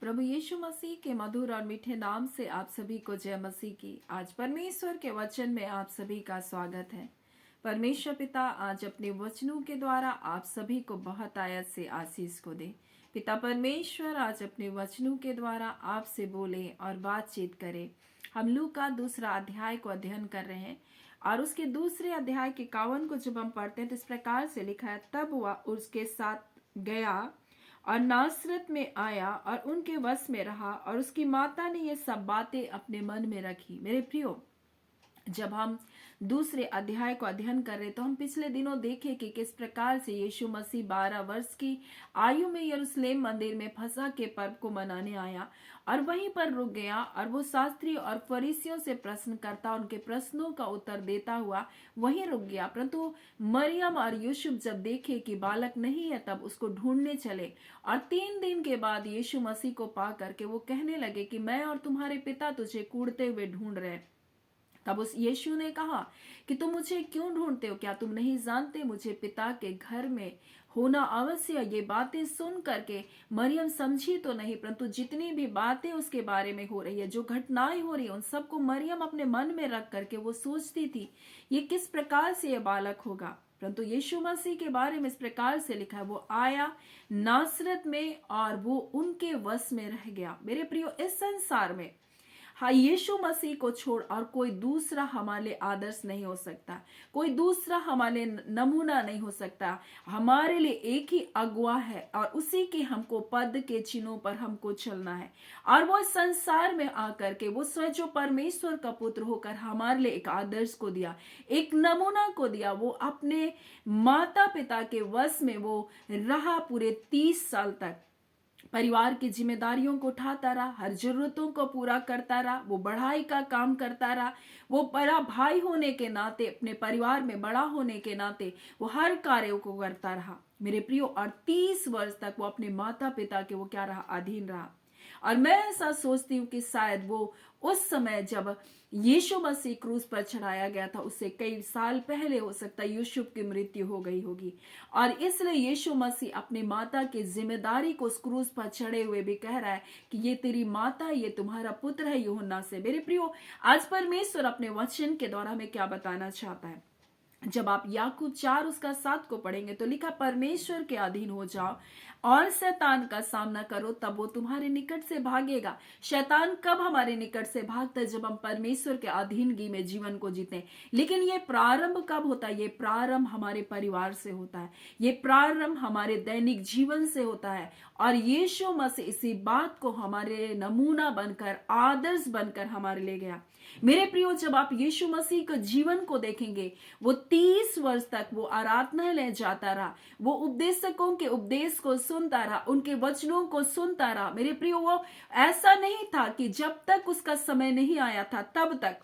प्रभु यीशु मसीह के मधुर और मीठे नाम से आप सभी को जय मसीह की। आज परमेश्वर के वचन में आप सभी का स्वागत है। परमेश्वर पिता आज अपने वचनों के द्वारा आप सभी को बहुत आयत से आशीष को दे। पिता परमेश्वर आज अपने वचनों के द्वारा आपसे बोले और बातचीत करे। हम लूका दूसरा अध्याय को अध्ययन कर रहे हैं और उसके दूसरे अध्याय के 51 को जब हम पढ़ते हैं तो इस प्रकार से लिखा है, तब वह उसके साथ गया और नासरत में आया और उनके वश में रहा और उसकी माता ने ये सब बातें अपने मन में रखी। मेरे प्रियो, जब हम दूसरे अध्याय को अध्ययन कर रहे तो हम पिछले दिनों देखे कि किस प्रकार से यीशु मसीह 12 वर्ष की आयु में यरूशलेम मंदिर में फसह के पर्व को मनाने आया और वहीं पर रुक गया और वो शास्त्री और फरीसियों से प्रश्न करता, उनके प्रश्नों का उत्तर देता हुआ वहीं रुक गया। परंतु मरियम और यूसुफ जब देखे कि बालक नहीं है तब उसको ढूंढने चले और 3 दिन के बाद यीशु मसीह को पा करके वो कहने लगे कि मैं और तुम्हारे पिता तुझे कूड़ते हुए ढूंढ रहे हैं। तब उस यीशु ने कहा कि तुम मुझे क्यों ढूंढते हो? क्या तुम नहीं जानते मुझे पिता के घर में होना अवश्य? ये बातें सुन करके मरियम समझी तो नहीं, परंतु जितनी भी बातें उसके बारे में हो रही है, जो घटनाएं हो रही है, उन सबको मरियम अपने मन में रख करके वो सोचती थी ये किस प्रकार से ये बालक होगा। परंतु यीशु मसीह के बारे में इस प्रकार से लिखा है, वो आया नासरत में और वो उनके वश में रह गया। मेरे प्रियो, इस संसार में हाँ, यीशु मसीह को छोड़ और कोई दूसरा हमारे आदर्श नहीं हो सकता, कोई दूसरा हमारे नमूना नहीं हो सकता। हमारे लिए एक ही अगुआ है और उसी के हमको पद के चिन्हों पर हमको चलना है। और वो संसार में आकर के वो स्वयं जो परमेश्वर का पुत्र होकर हमारे लिए एक आदर्श को दिया, एक नमूना को दिया। वो अपने माता पिता के वश में वो रहा पूरे 30 साल तक। परिवार की जिम्मेदारियों को उठाता रहा, हर जरूरतों को पूरा करता रहा, वो बढ़ाई का काम करता रहा। वो बड़ा भाई होने के नाते, अपने परिवार में बड़ा होने के नाते वो हर कार्यों को करता रहा। मेरे प्रियो, और 30 वर्ष तक वो अपने माता पिता के वो क्या रहा, अधीन रहा। और मैं ऐसा सोचती हूँ कि शायद वो उस समय जब यीशु मसीह क्रूस पर चढ़ाया गया था उससे कई साल पहले हो सकता है यूसुफ की मृत्यु हो गई होगी, और इसलिए यीशु मसीह अपनी माता की जिम्मेदारी को उस क्रूस पर चढ़े हुए भी कह रहा है कि ये तेरी माता, ये तुम्हारा पुत्र है, यूहन्ना से। मेरे प्रियो, आज परमेश्वर अपने वचन के द्वारा हमें क्या बताना चाहता है। जब आप याकूब 4 उसका 7 को पढ़ेंगे तो लिखा, परमेश्वर के अधीन हो जाओ और शैतान का सामना करो, तब वो तुम्हारे निकट से भागेगा। शैतान कब हमारे निकट से भागता है? जब हम परमेश्वर के अधीनगी में जीवन को जीते। लेकिन ये प्रारंभ कब होता है? ये प्रारंभ हमारे परिवार से होता है, ये प्रारंभ हमारे दैनिक जीवन से होता है। और यीशु मसीह इसी बात को हमारे नमूना बनकर, आदर्श बनकर हमारे ले गया। मेरे प्रियो, जब आप यीशु मसीह के जीवन को देखेंगे, वो 30 वर्ष तक वो आराधनालय जाता रहा, वो उपदेशकों के उपदेश को सुनता रहा, उनके वचनों को सुनता रहा। मेरे प्रियो, वो ऐसा नहीं था कि जब तक उसका समय नहीं आया था तब तक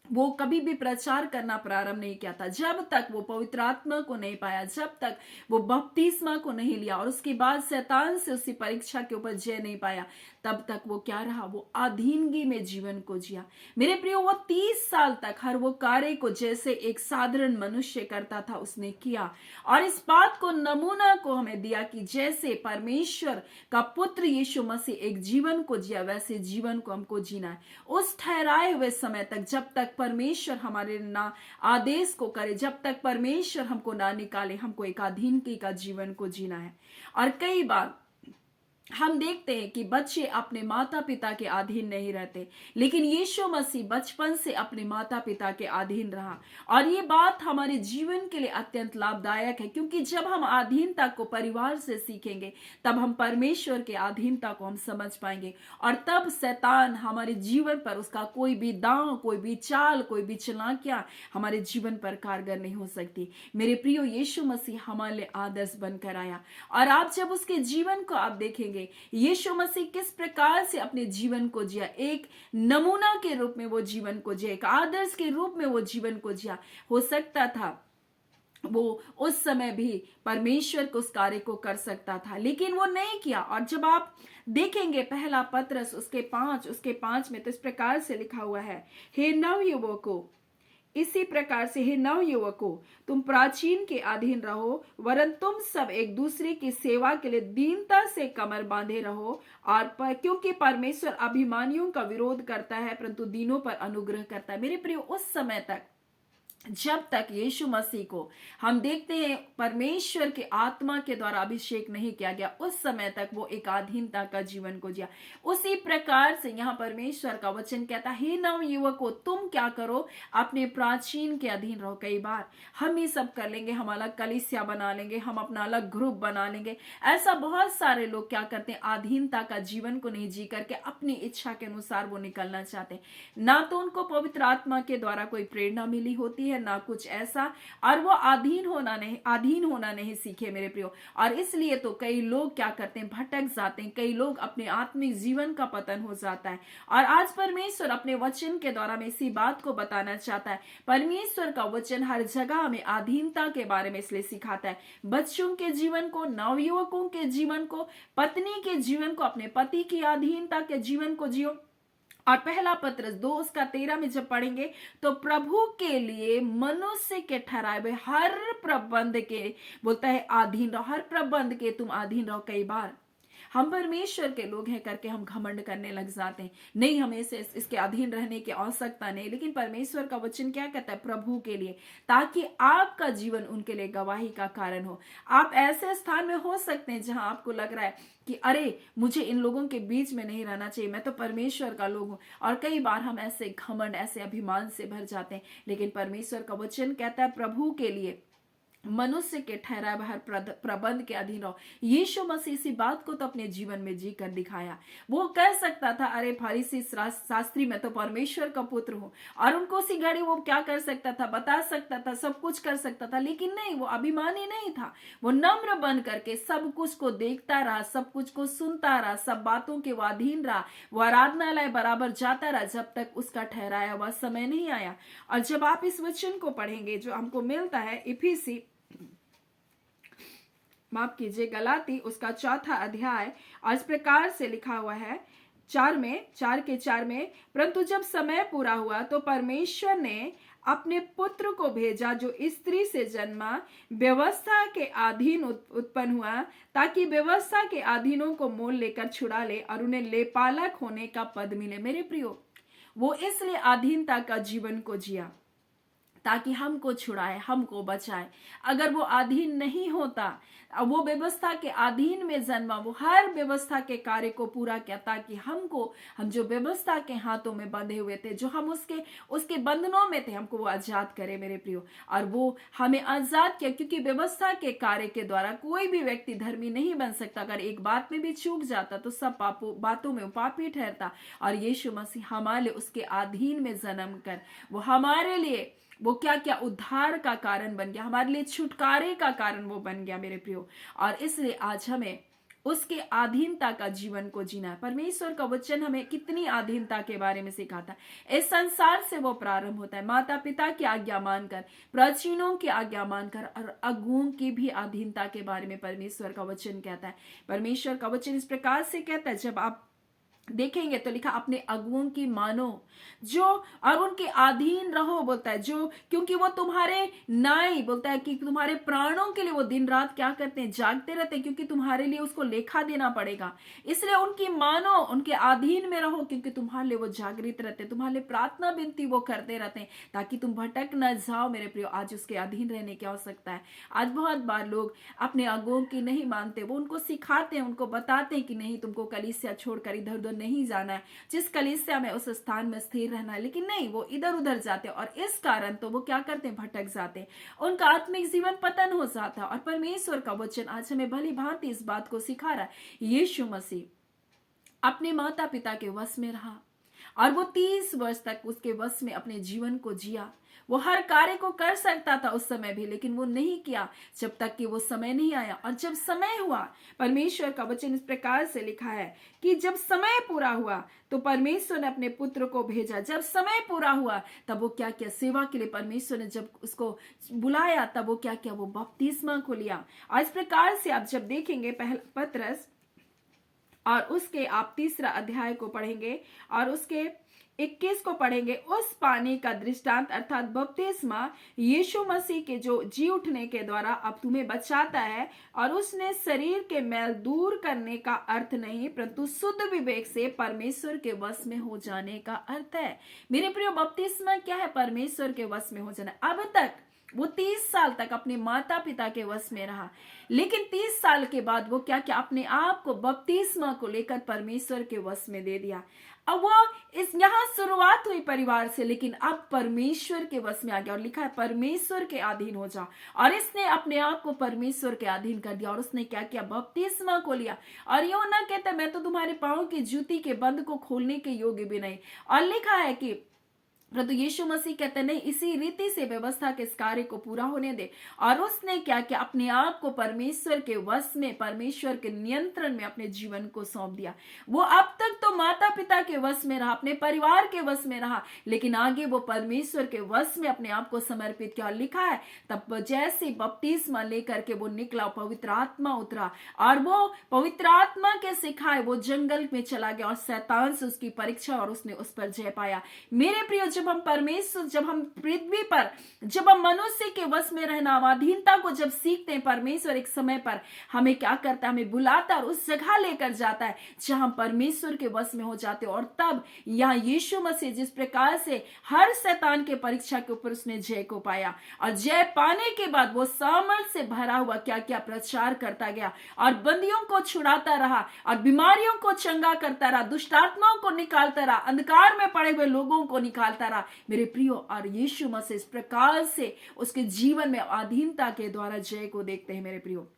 वो कभी भी प्रचार करना प्रारंभ नहीं किया था, जब तक वो पवित्र आत्मा को नहीं पाया, जब तक वो बपतिस्मा को नहीं लिया और उसके बाद शैतान से उसी परीक्षा के ऊपर जय नहीं पाया, तब तक वो क्या रहा, वो अधीनगी में जीवन को जिया। मेरे प्रियो, वो 30 साल तक हर वो कार्य को जैसे एक साधारण मनुष्य करता था उसने किया, और इस बात को नमूना को हमें दिया कि जैसे परमेश्वर का पुत्र यीशु मसीह एक जीवन को जिया, वैसे जीवन को हमको जीना है। उस ठहराए हुए समय तक, जब तक परमेश्वर हमारे ना आदेश को करे, जब तक परमेश्वर हमको ना निकाले, हमको एक अधीनगी का जीवन को जीना है। और कई बार हम देखते हैं कि बच्चे अपने माता पिता के अधीन नहीं रहते, लेकिन यीशु मसीह बचपन से अपने माता पिता के अधीन रहा। और ये बात हमारे जीवन के लिए अत्यंत लाभदायक है, क्योंकि जब हम अधीनता को परिवार से सीखेंगे तब हम परमेश्वर के अधीनता को हम समझ पाएंगे, और तब शैतान हमारे जीवन पर उसका कोई भी दांव, कोई भी चाल, कोई भी चालाकियां हमारे जीवन पर कारगर नहीं हो सकती। मेरे प्रियो, यीशु मसीह हमारे लिए आदर्श बनकर आया, और आप जब उसके जीवन को आप देखेंगे, यीशु मसीह किस प्रकार से अपने जीवन को जिया, एक नमूना के रूप में वो जीवन को जिया, एक आदर्श के रूप में वो जीवन को जिया। हो सकता था वो उस समय भी परमेश्वर को उस कार्य को कर सकता था, लेकिन वो नहीं किया। और जब आप देखेंगे पहला पत्रस उसके 5 में तो इस प्रकार से लिखा हुआ है, हे नवयुवकों, इसी प्रकार से हे नव युवकों, तुम प्राचीन के अधीन रहो, वरन तुम सब एक दूसरे की सेवा के लिए दीनता से कमर बांधे रहो। क्योंकि परमेश्वर अभिमानियों का विरोध करता है, परंतु दीनों पर अनुग्रह करता है। मेरे प्रिय, उस समय तक जब तक यीशु मसीह को हम देखते हैं परमेश्वर के आत्मा के द्वारा अभिषेक नहीं किया गया, उस समय तक वो एक अधीनता का जीवन को जिया। उसी प्रकार से यहाँ परमेश्वर का वचन कहता है, हे नव युवकों, तुम क्या करो, अपने प्राचीन के अधीन रहो। कई बार हम ये सब कर लेंगे, हम अलग कलीसिया बना लेंगे, हम अपना अलग ग्रुप बना लेंगे। ऐसा बहुत सारे लोग क्या करते हैं, अधीनता का जीवन को नहीं जी करके अपनी इच्छा के अनुसार वो निकलना चाहते हैं। ना तो उनको पवित्र आत्मा के द्वारा कोई प्रेरणा मिली होती है, ना कुछ ऐसा, और वो अधीन होना नहीं सीखे मेरे प्रियो। और इसलिए तो कई लोग क्या करते हैं, भटक जाते हैं। कई लोग अपने आत्मिक जीवन का पतन हो जाता है। और आज परमेश्वर अपने वचन के द्वारा में इसी बात को बताना चाहता है। परमेश्वर का वचन हर जगह हमें अधीनता के बारे में इसलिए सिखाता है। बच्चों के जीवन को, नवयुवकों के जीवन को, पत्नी के जीवन को, अपने पति की अधीनता के जीवन को जियो। और पहला पत्रस 2:13 में जब पढ़ेंगे तो प्रभु के लिए मनुष्य के ठहराए हुए हर प्रबंध के, बोलता है अधीन रहो, हर प्रबंध के तुम अधीन रहो। कई बार हम परमेश्वर के लोग हैं करके हम घमंड करने लग जाते हैं, नहीं हमें इसके अधीन रहने की आवश्यकता नहीं। लेकिन परमेश्वर का वचन क्या कहता है, प्रभु के लिए, ताकि आपका जीवन उनके लिए गवाही का कारण हो। आप ऐसे स्थान में हो सकते हैं जहां आपको लग रहा है कि अरे मुझे इन लोगों के बीच में नहीं रहना चाहिए, मैं तो परमेश्वर का लोग हूं। और कई बार हम ऐसे घमंड, ऐसे अभिमान से भर जाते हैं। लेकिन परमेश्वर का वचन कहता है प्रभु के लिए मनुष्य के ठहराए हर प्रबंध के अधीन रहो। यीशु मसीह इसी बात को तो अपने जीवन में जी कर दिखाया। वो कह सकता था, अरे फरीसी शास्त्री, मैं तो परमेश्वर का पुत्र हूं। और उनको उसी घड़ी वो क्या कर सकता था, बता सकता था, सब कुछ कर सकता था। लेकिन नहीं, वो अभिमानी नहीं था। वो नम्र बन करके सब कुछ को देखता रहा, सब कुछ को सुनता रहा, सब बातों के वो अधीन रहा। वो आराधनालय बराबर जाता रहा जब तक उसका ठहराया हुआ समय नहीं आया। और जब आप इस वचन को पढ़ेंगे जो हमको मिलता है इफिसी, माफ कीजिए, गलाती उसका 4 अध्याय, और इस प्रकार से लिखा हुआ है 4 में, परंतु जब समय पूरा हुआ तो परमेश्वर ने अपने पुत्र को भेजा जो स्त्री से जन्मा, व्यवस्था के अधीन उत्पन्न हुआ, ताकि व्यवस्था के अधीनों को मोल लेकर छुड़ा ले और उन्हें लेपालक होने का पद मिले। मेरे प्रियो, वो इसलिए अधीनता का जीवन को जिया ताकि हमको छुड़ाए, हमको बचाए। अगर वो अधीन नहीं होता, वो व्यवस्था के अधीन में जन्मा, वो हर व्यवस्था के कार्य को पूरा किया ताकि हम जो व्यवस्था के हाथों में बंधे हुए थे, जो हम उसके बंधनों में थे, हमको वो आजाद करे मेरे प्रियो। और वो हमें आजाद किया, क्योंकि व्यवस्था के कार्य के द्वारा कोई भी व्यक्ति धर्मी नहीं बन सकता। अगर एक बात में भी चूक जाता तो सब बातों में पापी ठहरता। और यीशु मसीह हमारे लिए उसके अधीन में जन्म कर वो हमारे लिए वो क्या क्या उद्धार का कारण बन गया, हमारे लिए छुटकारे का कारण वो बन गया मेरे प्रियो। और इसलिए आज हमें उसके अधीनता का जीवन को जीना है। परमेश्वर का वचन हमें कितनी अधीनता के बारे में सिखाता है। इस संसार से वो प्रारंभ होता है, माता पिता की आज्ञा मानकर, प्राचीनों की आज्ञा मानकर, और अगुओं की भी अधीनता के बारे में परमेश्वर का वचन कहता है। परमेश्वर का वचन इस प्रकार से कहता है, जब आप देखेंगे तो लिखा, अपने अगुओं की मानो जो, और उनके अधीन रहो, बोलता है जो, क्योंकि वो तुम्हारे नाई, बोलता है कि तुम्हारे प्राणों के लिए वो दिन रात क्या करते हैं, जागते रहते हैं, क्योंकि तुम्हारे लिए उसको लेखा देना पड़ेगा। इसलिए उनकी मानो, उनके अधीन में रहो, क्योंकि तुम्हारे लिए वो जागृत रहते हैं, तुम्हारे लिए प्रार्थना विनती वो करते रहते हैं, ताकि तुम भटक न जाओ मेरे प्रियो। आज उसके अधीन रहने की आवश्यकता है। आज बहुत बार लोग अपने अगुओं की नहीं मानते, वो उनको सिखाते हैं, उनको बताते हैं कि नहीं, तुमको कलीसिया छोड़कर इधर उधर नहीं जाना है, जिस कलीसिया में उस स्थान में स्थिर रहना है। लेकिन नहीं, वो इधर उधर जाते हैं, और इस कारण तो वो क्या करते हैं, भटक जाते हैं, उनका आत्मिक जीवन पतन हो जाता है। और परमेश्वर का वचन आज हमें भली भांति इस बात को सिखा रहा है। यीशु मसीह अपने माता पिता के वश में रहा, और वो 30 वर्ष तक उसके वश में अपने जीवन को जिया। वो हर कार्य को कर सकता था उस समय भी, लेकिन वो नहीं किया जब तक कि वो समय नहीं आया। और जब समय हुआ, परमेश्वर का वचन इस प्रकार से लिखा है कि जब समय पूरा हुआ तो परमेश्वर ने अपने पुत्र को भेजा। जब समय पूरा हुआ तब वो क्या किया, सेवा के लिए परमेश्वर ने जब उसको बुलाया तब वो क्या किया, वो बपतिस्मा को लिया। और इस प्रकार से आप जब देखेंगे पहला पत्रस और उसके आप 3 अध्याय को पढ़ेंगे और उसके 21 को पढ़ेंगे। उस पानी का दृष्टांत अर्थात बपतिस्मा यीशु मसीह के जो जी उठने के द्वारा अब तुम्हें बचाता है, और उसने शरीर के मैल दूर करने का अर्थ नहीं, परंतु शुद्ध विवेक से परमेश्वर के वश में हो जाने का अर्थ है। मेरे प्रिय, बपतिस्मा क्या है? परमेश्वर के वश में हो जाना। अब तक वो 30 साल तक अपने माता पिता के वश में रहा, लेकिन 30 साल के बाद वो क्या क्या अपने आप को बपतिस्मा को लेकर परमेश्वर के वश में दे दिया। अब वो यहाँ शुरुआत हुई परिवार से, लेकिन अब परमेश्वर के वश में आ गया और लिखा है परमेश्वर के अधीन हो जा। और इसने अपने आप को परमेश्वर के अधीन कर दिया और उसने क्या किया? बपतिस्मा को लिया। और यो ना कहता मैं तो तुम्हारे पांव की जूती के बंद को खोलने के योग्य भी नहीं। और लिखा है कि परंतु यीशु मसीह कहते नहीं, इसी रीति से व्यवस्था के इस कार्य को पूरा होने दे। और उसने क्या किया? अपने आप को परमेश्वर के वश में, परमेश्वर के नियंत्रण में अपने जीवन को सौंप दिया। वो अब तक तो माता पिता के वश में रहा, अपने परिवार के वश में रहा, लेकिन आगे वो परमेश्वर के वश में अपने आप को समर्पित किया। लिखा है तब जैसे बपतिस्मा लेकर के वो निकला, पवित्र आत्मा उतरा और वो पवित्र आत्मा के सिखाए वो जंगल में चला गया और शैतान से उसकी परीक्षा और उसने उस पर जय पाया। मेरे प्रिय, जब हम पृथ्वी पर जब हम मनुष्य के वश में रहना, अधीनता को जब सीखते हैं, परमेश्वर एक समय पर हमें क्या करता है? हमें बुलाता है और उस जगह लेकर जाता है जहां हम परमेश्वर के वश में हो जाते हैं। और तब यहाँ यीशु मसीह जिस प्रकार से हर शैतान के परीक्षा के ऊपर उसने जय को पाया और जय पाने के बाद वो सामर्थ से भरा हुआ क्या क्या प्रचार करता गया और बंदियों को छुड़ाता रहा और बीमारियों को चंगा करता रहा, दुष्ट आत्माओं को निकालता रहा, अंधकार में पड़े हुए लोगों को निकालता रहा। मेरे प्रियो, और यीशु मसीह इस प्रकार से उसके जीवन में अधीनता के द्वारा जय को देखते हैं। मेरे प्रियो,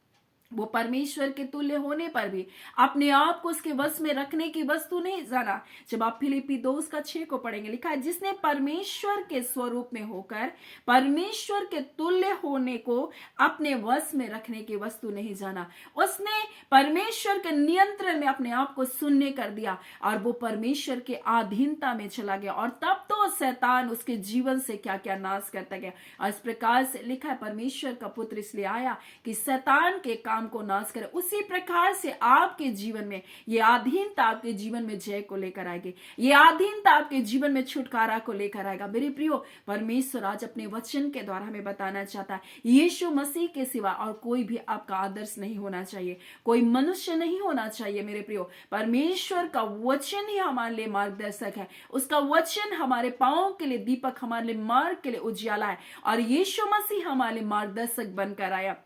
वो परमेश्वर के तुल्य होने पर भी अपने आप को उसके वश में रखने की वस्तु नहीं जाना। जब आप फिलिप्पी 2:6 को पढ़ेंगे, लिखा है जिसने परमेश्वर के स्वरूप में होकर परमेश्वर के तुल्य होने को अपने वश में रखने की वस्तु नहीं जाना। उसने परमेश्वर के नियंत्रण में अपने आप को शून्य कर दिया और वो परमेश्वर के अधीनता में चला गया। और तब तो शैतान उसके जीवन से क्या क्या नाश करता गया। और इस प्रकार से लिखा है परमेश्वर का पुत्र इसलिए आया कि शैतान के काम को नाश करे। उसी प्रकार से आपके जीवन में ये अधीनता आपके जीवन में जय को लेकर आएगी, ये अधीनता आपके जीवन में छुटकारा को लेकर आएगा। मेरे प्रियो, परमेश्वर आज अपने वचन के द्वारा हमें बताना चाहता है यीशु मसीह के सिवा और कोई भी आपका आदर्श नहीं होना चाहिए, कोई मनुष्य नहीं होना चाहिए। मेरे प्रियो, परमेश्वर का वचन ही हमारे लिए मार्गदर्शक है, उसका वचन हमारे पांवों के लिए दीपक, हमारे लिए मार्ग के लिए उजियाला है और यीशु मसीह हमारे लिए मार्गदर्शक बनकर आया।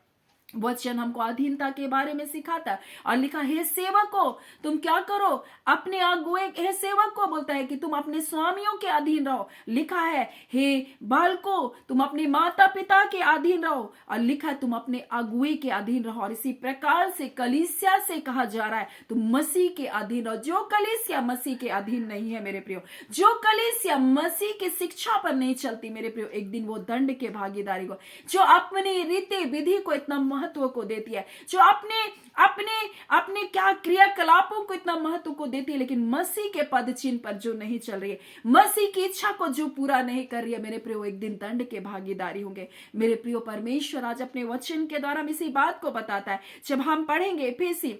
वचन हमको अधीनता के बारे में सिखाता है और लिखा हे सेवको तुम क्या करो? अपने अगुए, हे सेवक को बोलता है कि तुम अपने स्वामियों के अधीन रहो। लिखा है हे बालको तुम अपने माता पिता के अधीन रहो और लिखा है तुम अपने अगुए के अधीन रहो। और इसी प्रकार से कलीसिया से कहा जा रहा है तुम मसीह के अधीन रहो। जो कलीसिया मसीह के अधीन नहीं है मेरे प्रियो, जो कलीसिया मसीह की शिक्षा पर नहीं चलती मेरे प्रियो, एक दिन वो दंड के भागीदारी को, जो अपनी रीति विधि को इतना महत्व को देती है, जो अपने अपने अपने क्या क्रियाकलापों को इतना महत्व को देती है, लेकिन मसीह के पद चिन्ह पर जो नहीं चल रही है, मसीह की इच्छा को जो पूरा नहीं कर रही है मेरे प्रियो, एक दिन दंड के भागीदारी होंगे। मेरे प्रियो, परमेश्वर आज अपने वचन के द्वारा इसी बात को बताता है। जब हम पढ़ेंगे एफेसी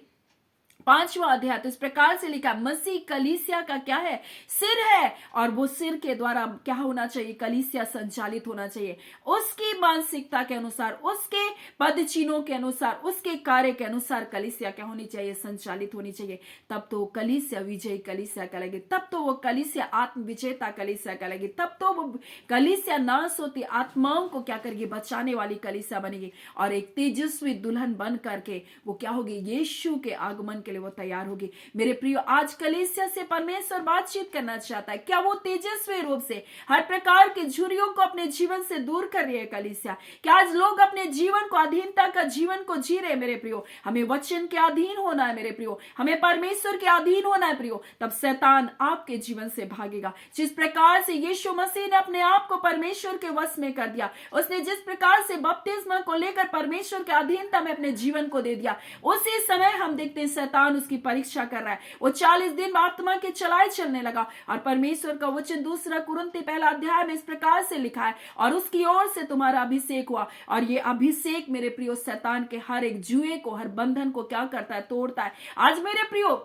5वां अध्याय, तो इस प्रकार से लिखा मसीह कलीसिया का क्या है? सिर है। और वो सिर के द्वारा क्या होना चाहिए? कलीसिया संचालित होना चाहिए उसकी मानसिकता के अनुसार, उसके पद चिन्हों के अनुसार, उसके कार्य के अनुसार कलीसिया क्या होनी चाहिए? संचालित होनी चाहिए। तब तो कलीसिया विजयी कलीसिया कहलाएगी, तब तो वो कलीसिया आत्म विजेता कलीसिया कहलाएगी, तब तो वो कलीसिया नाश होती आत्माओं को क्या करेगी? बचाने वाली कलीसिया बनेगी और एक तेजस्वी दुल्हन बन करके वो क्या होगी? यीशु के आगमन के लिए वो तैयार होगी। मेरे प्रियो, आज कलीसिया से परमेश्वर बातचीत करना चाहता है। क्या वो तेजस्वी रूप से हर प्रकार के झुर्रियों को अपने जीवन से दूर कर रही है कलीसिया? क्या आज लोग अपने जीवन को, अधीनता का जीवन को जी रहे? मेरे प्रियो, हमें वचन के अधीन होना है मेरे प्रियो, हमें परमेश्वर के अधीन होना है प्रियो, तब शैतान आपके जीवन से भागेगा। जिस प्रकार से यीशु मसीह ने अपने आप को परमेश्वर के वश में कर दिया, उसने जिस प्रकार से बपतिस्मा को लेकर परमेश्वर के अधीनता में अपने जीवन को दे दिया, उसी समय हम देखते हैं शैतान उसकी परीक्षा कर रहा है। वो 40 दिन आत्मा के चलाए चलने लगा और परमेश्वर का वचन 2 कुरिन्थी 1 अध्याय में इस प्रकार से लिखा है और उसकी ओर से तुम्हारा अभिषेक हुआ। और ये अभिषेक मेरे प्रियो शैतान के हर एक जुए को, हर बंधन को क्या करता है? तोड़ता है। आज मेरे प्रियो,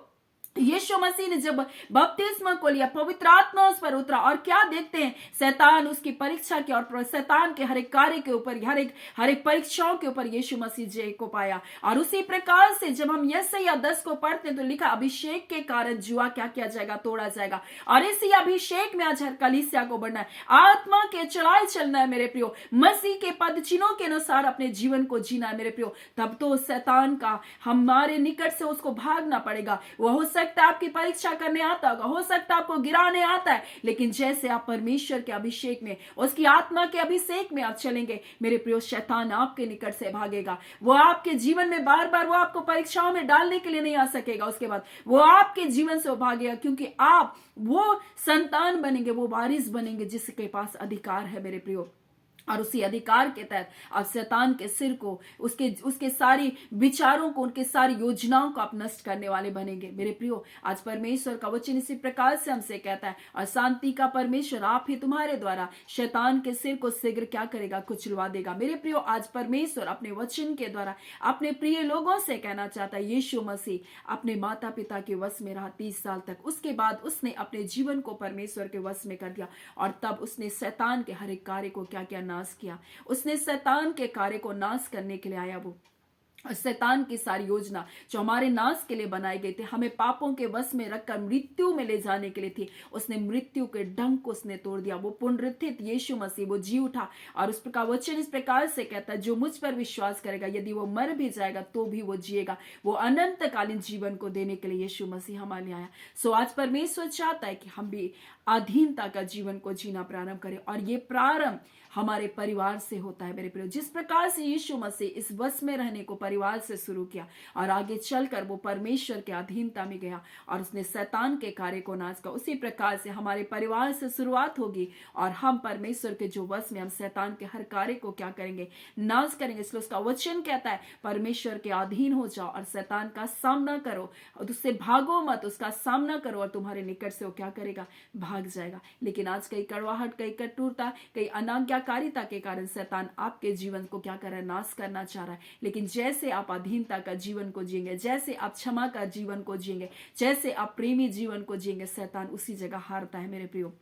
यीशु मसीह ने जब बपतिस्मा को लिया, पवित्र आत्मा उस पर उतरा, और क्या देखते हैं, शैतान उसकी परीक्षा की, और शैतान के हर एक कार्य के ऊपर, हर एक परीक्षाओं के ऊपर यीशु मसीह जय को पाया। और उसी प्रकार से जब हम यशायाह 10 को पढ़ते हैं तो लिखा, अभिषेक के कारण जुआ क्या किया जाएगा, तोड़ा जाएगा। और इसी अभिषेक में आज हर कलीसिया को बढ़ना है, आत्मा के चढ़ाए चलना है मेरे प्रियो, मसीह के पद चिन्हों के अनुसार अपने जीवन को जीना है मेरे प्रियो। तब तो शैतान का हमारे निकट से उसको भागना पड़ेगा। वो हो सकता है आपकी परीक्षा करने आता होगा, हो सकता है आपको गिराने आता है, लेकिन जैसे आप परमेश्वर के अभिषेक में, उसकी आत्मा के अभिषेक में आप चलेंगे मेरे प्रियो, शैतान आपके निकट से भागेगा। वो आपके जीवन में बार बार वो आपको परीक्षाओं में डालने के लिए नहीं आ सकेगा। उसके बाद वो आपके जीवन से भागेगा, क्योंकि आप वो संतान बनेंगे, वो वारिस बनेंगे जिसके पास अधिकार है मेरे प्रियो। और उसी अधिकार के तहत आप शैतान के सिर को, उसके सारी विचारों को, उनके सारी योजनाओं को आप नष्ट करने वाले बनेंगे मेरे प्रियो। आज परमेश्वर का वचन इसी प्रकार से हमसे कहता है, और शांति का परमेश्वर आप ही तुम्हारे द्वारा शैतान के सिर को शीघ्र क्या करेगा, कुचलवा देगा मेरे प्रियो। आज परमेश्वर अपने वचन के द्वारा अपने प्रिय लोगों से कहना चाहता है, यीशु मसीह अपने माता पिता के वश में रहा 30 साल तक, उसके बाद उसने अपने जीवन को परमेश्वर के वश में कर दिया, और तब उसने शैतान के हर एक कार्य को क्या किया, नाश किया। उसने शैतान के कार्य को नाश करने के लिए आया। वो शैतान की सारी योजना जो हमारे नाश के लिए बनाई गई थी, हमें पापों के वश में रखकर मृत्यु में ले जाने के लिए थी, उसने मृत्यु के डंक को उसने तोड़ दिया। वो पुनरुत्थित यीशु मसीह वो जी उठा, और उस प्रकार वचन इस प्रकार से कहता है, जो मुझ पर विश्वास करेगा, यदि वो मर भी जाएगा तो भी वो जिएगा। वो अनंतकालीन जीवन को देने के लिए यीशु मसीह हमारे लिए आया। सो आज परमेश्वर चाहता है कि हम भी अधीनता का जीवन को जीना प्रारंभ करें, और ये प्रारंभ हमारे परिवार से होता है मेरे प्रियो। जिस प्रकार से यीशु मसीह इस वश में रहने को परिवार से शुरू किया, और आगे चलकर वो परमेश्वर के अधीनता में गया, और उसने शैतान के कार्य को नाश किया, उसी प्रकार से हमारे परिवार से शुरुआत होगी, और हम परमेश्वर के जो वश में, हम शैतान के हर कार्य को क्या करेंगे, नाश करेंगे। इसलिए उसका वचन कहता है, परमेश्वर के अधीन हो जाओ और शैतान का सामना करो, और उससे भागो मत, उसका सामना करो, और तुम्हारे निकट से वो क्या करेगा, भाग जाएगा। लेकिन आज कई कड़वाहट, कई कटुरता, कई अनाज्ञाकारिता के कारण शैतान आपके जीवन को क्या कर रहा है, नाश करना चाह रहा है। लेकिन जैसे आप अधीनता का जीवन को जिएंगे, जैसे आप क्षमा का जीवन को जिएंगे, जैसे आप प्रेमी जीवन को जिएंगे, शैतान उसी जगह हारता है मेरे प्रियो।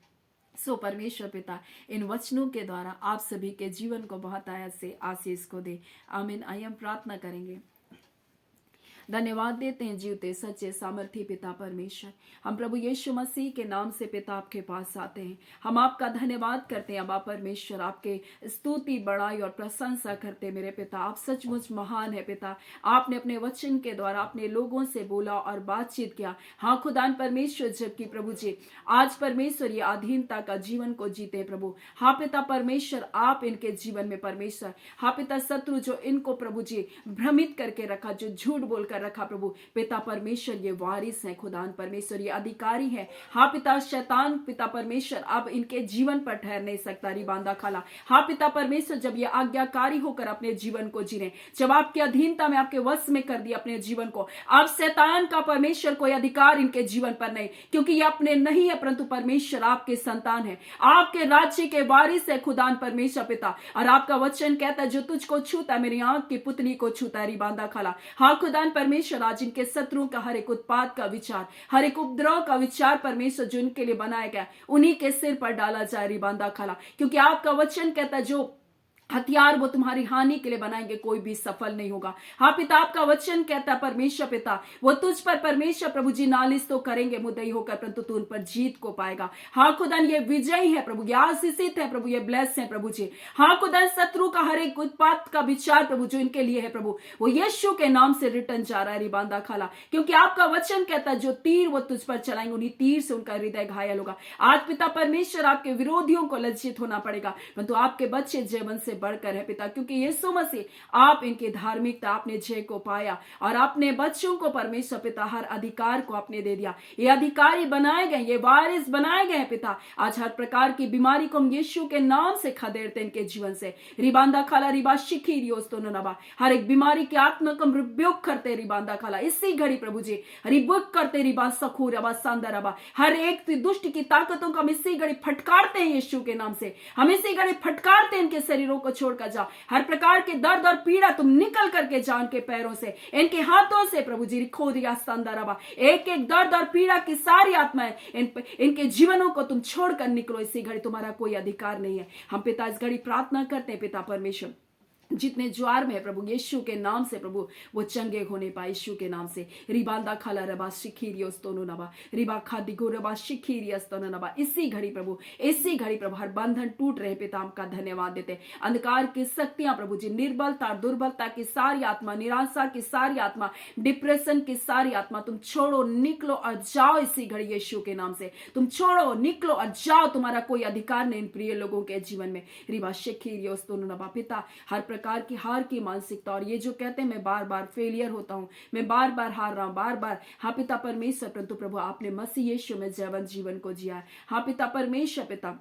सो परमेश्वर पिता इन वचनों के द्वारा आप सभी के जीवन को बहुत आयत से आशीष को दे। आमीन। आइए हम प्रार्थना करेंगे। धन्यवाद देते हैं जीवते सच्चे सामर्थी पिता परमेश्वर, हम प्रभु यीशु मसीह के नाम से पिता आपके पास आते हैं। हम आपका धन्यवाद करते हैं अबा परमेश्वर, आपके स्तुति, बड़ाई और प्रशंसा करते हैं मेरे पिता। आप सचमुच महान है पिता। आपने अपने वचन के द्वारा अपने लोगों से बोला और बातचीत किया। हाँ खुदान परमेश्वर, जबकि प्रभु जी आज परमेश्वर ये अधीनता का जीवन को जीते प्रभु। हाँ पिता परमेश्वर, आप इनके जीवन में परमेश्वर, हाँ पिता शत्रु जो इनको प्रभु जी भ्रमित करके रखा, जो झूठ बोलकर रखा प्रभु पिता परमेश्वर, ये वारिस है खुदान परमेश्वर, ये अधिकारी है। हाँ पिता शैतान पिता परमेश्वर अब इनके जीवन पर ठहर नहीं सकता रिबांदा खाला। हाँ पिता परमेश्वर, जब ये आज्ञाकारी होकर अपने जीवन को जी रहे, जब आपकी अधीनता में आपके वश में कर दिया अपने जीवन को, अब शैतान का परमेश्वर कोई अधिकार इनके जीवन पर नहीं, क्योंकि ये अपने नहीं है परंतु परमेश्वर आपके संतान है, आपके राज्य के वारिस है खुदान परमेश्वर पिता। और आपका वचन कहता है, जो तुझको छूता है मेरी आंख की पुतली को छूता है रिबांदा खाला। हाँ खुदान परमेश्वर, आज इनके शत्रुओं का हर एक उत्पात का विचार, हर एक उपद्रव का विचार परमेश्वर जो इनके लिए बनाया गया, उन्हीं के सिर पर डाला जाए रिबांदा खाला। क्योंकि आपका वचन कहता है, जो हथियार वो तुम्हारी हानि के लिए बनाएंगे कोई भी सफल नहीं होगा। हाँ पिता, आपका वचन कहता है परमेश्वर पिता, वो तुझ पर परमेश्वर प्रभु जी नालिश तो करेंगे मुद्दई होकर, परंतु तू उन पर जीत को पाएगा। हाँ खुदान, ये विजयी है प्रभु, ये आशीषित है प्रभु, ये ब्लेस है प्रभु जी। हाँ खुदान, शत्रु का हर एक उत्पात का विचार प्रभु जो इनके लिए है प्रभु, वो यीशु के नाम से रिटर्न जा रहा है रिबांदा खाला। क्योंकि आपका वचन कहता है, जो तीर वो तुझ पर चलाएंगे उन्हीं तीर से उनका हृदय घायल होगा। आज पिता परमेश्वर, आपके विरोधियों को लज्जित होना पड़ेगा, परंतु आपके बच्चे जीवन से बढ़कर है पिता, क्योंकि यीशु मसीह आप इनकी धार्मिकता, आपने जय को पाया, और अपने बच्चों को परमेश्वर पिता हर अधिकार को आपने दे दिया। ये अधिकारी बनाए गए, ये वारिस बनाए गए पिता। आज हर प्रकार की बीमारी को हम यीशु के नाम से खदेड़ते इनके जीवन से रिबांदा खाला रिबा शिखी रियोस्तो नबा। हर एक बीमारी की आत्मा को रिब्युक करते रिबांदा खाला इसी घड़ी प्रभु जी, रिब्युक करते रिबा सखूर रबा सांदर रबा। हर एक दुष्ट की ताकतों को हम इसी घड़ी फटकारते हैं यीशु के नाम से। हम इसी घड़ी फटकारते हैं इनके शरीरों को को छोड़कर जाओ। हर प्रकार के दर्द और पीड़ा तुम निकल करके जाओ इनके पैरों से, इनके हाथों से प्रभु जी। खोदिया संदरबा, एक एक दर्द और पीड़ा की सारी आत्माएं इनके जीवनों को तुम छोड़कर निकलो। इसी घड़ी तुम्हारा कोई अधिकार नहीं है। हम पिता इस घड़ी प्रार्थना करते हैं पिता परमेश्वर, जितने ज्वार में है प्रभु यीशु के नाम से प्रभु वो चंगे होने पाए यीशु के नाम से। रिबांदा खाला रबा शिखीरियोस्तोनो नबा, रिबा खादी गो रबा शिखीरियोस्तोनो नबा। इसी घड़ी प्रभु, इसी घड़ी प्रभु हर बंधन टूट रहे पिता, का धन्यवाद देते। अंधकार की शक्तियां प्रभु जी, निर्बलता दुर्बलता की सारी आत्मा, निराशा की सारी आत्मा, डिप्रेशन की सारी आत्मा तुम छोड़ो, निकलो और जाओ इसी घड़ी यीशु के नाम से। तुम छोड़ो, निकलो और जाओ। तुम्हारा कोई अधिकार नहीं इन प्रिय लोगों के जीवन में। रिबा शिखीरियोस्तोनो नबा। पिता हर प्रकार की हार की मानसिकता, और ये जो कहते हैं मैं बार बार फेलियर होता हूं, मैं बार बार हार रहा हूं, बार बार, हाँ पिता परमेश्वर, परंतु प्रभु आपने मसीह यीशु में जैवन जीवन को जिया है। हाँ पिता परमेश्वर, पिता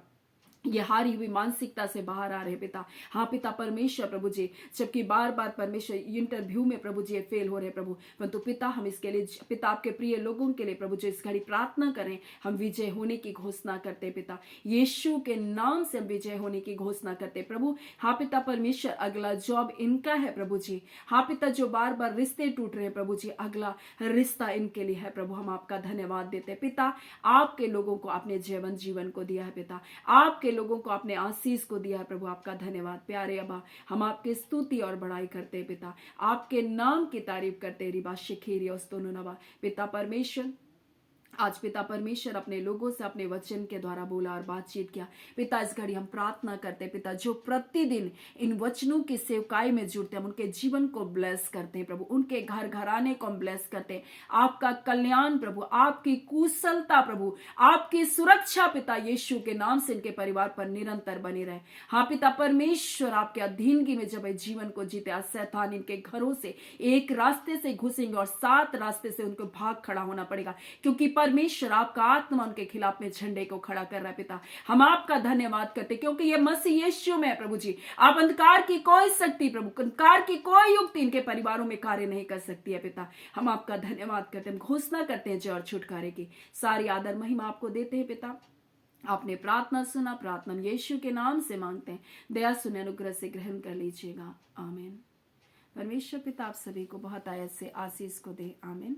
ये हारी हुई मानसिकता से बाहर आ रहे पिता। हाँ पिता परमेश्वर प्रभु जी, जबकि बार बार परमेश्वर इंटरव्यू में प्रभु जी फेल हो रहे प्रभु, परंतु पिता हम इसके लिए पिता आपके प्रिय लोगों के लिए प्रभु जी इस घड़ी प्रार्थना करें। हम विजय होने की घोषणा करते पिता, यीशु के नाम से हम विजय होने की घोषणा करते प्रभु। हाँ पिता परमेश्वर, अगला जॉब इनका है प्रभु जी। हाँ पिता, जो बार बार रिश्ते टूट रहे प्रभु जी, अगला रिश्ता इनके लिए है प्रभु। हम आपका धन्यवाद देते पिता। आपके लोगों को आपने जैवन जीवन को दिया है पिता, आपके लोगों को आपने आशीष को दिया है प्रभु। आपका धन्यवाद प्यारे अब्बा। हम आपकी स्तुति और बड़ाई करते हैं पिता, आपके नाम की तारीफ करते। रिबा शिखीरियोस्तोनो नबा। पिता परमेश्वर, आज पिता परमेश्वर अपने लोगों से अपने वचन के द्वारा बोला और बातचीत किया पिता। इस घड़ी हम प्रार्थना करते हैं पिता, जो प्रतिदिन इन वचनों की सेवकाई में जुड़ते हैं, हम उनके जीवन को ब्लेस करते हैं प्रभु, उनके घर घराने को हम ब्लेस करते हैं। आपका कल्याण प्रभु, आपकी कुशलता प्रभु, आपकी सुरक्षा पिता यीशु के नाम से इनके परिवार पर निरंतर बनी रहे। हाँ पिता परमेश्वर, आपके अधीनगी में जब जीवन को जीते, आज शैतान इनके घरों से एक रास्ते से घुसेंगे और 7 रास्ते से उनको भाग खड़ा होना पड़ेगा, क्योंकि परमेश्वर आपका आत्मा उनके खिलाफ में झंडे को खड़ा कर रहा है पिता। हम आपका धन्यवाद करते क्योंकि ये मसीह यीशु में है प्रभु जी। आप अंधकार की कोई शक्ति प्रभु, अंधकार की कोई युक्ति इनके परिवारों में कार्य नहीं कर सकती है पिता। हम आपका धन्यवाद करते हैं, घोषणा करते हैं जय और छुटकारे की सारी आदर महिमा आपको देते हैं पिता। आपने प्रार्थना सुना, प्रार्थना यीशु के नाम से मांगते हैं, दया सुने, अनुग्रह से ग्रहण कर लीजिएगा। आमीन। परमेश्वर पिता आप सभी को बहुत आयत से आशीष को दे। आमीन।